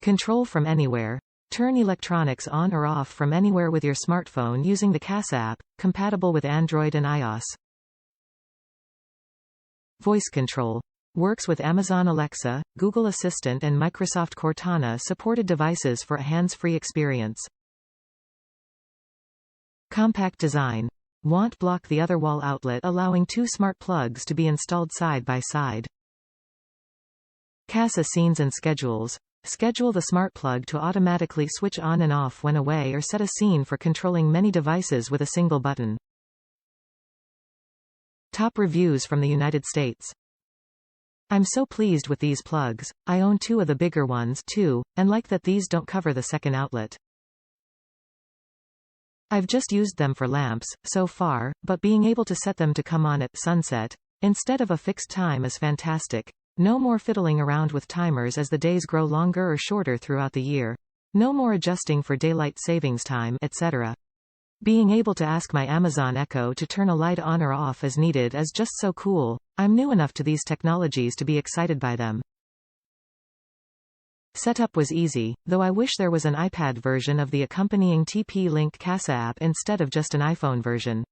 Control from anywhere. Turn electronics on or off from anywhere with your smartphone using the Kasa app, compatible with Android and iOS. Voice control. Works with Amazon Alexa, Google Assistant and Microsoft Cortana-supported devices for a hands-free experience. Compact design. Won't block the other wall outlet, allowing two smart plugs to be installed side by side. Kasa scenes and schedules. Schedule the smart plug to automatically switch on and off when away or set a scene for controlling many devices with a single button. Top reviews from the United States. I'm so pleased with these plugs. I own two of the bigger ones too, and like that these don't cover the second outlet. I've just used them for lamps, so far, but being able to set them to come on at sunset, instead of a fixed time is fantastic. No more fiddling around with timers as the days grow longer or shorter throughout the year. No more adjusting for daylight savings time, etc. Being able to ask my Amazon Echo to turn a light on or off as needed is just so cool. I'm new enough to these technologies to be excited by them. Setup was easy, though I wish there was an iPad version of the accompanying TP-Link Kasa app instead of just an iPhone version.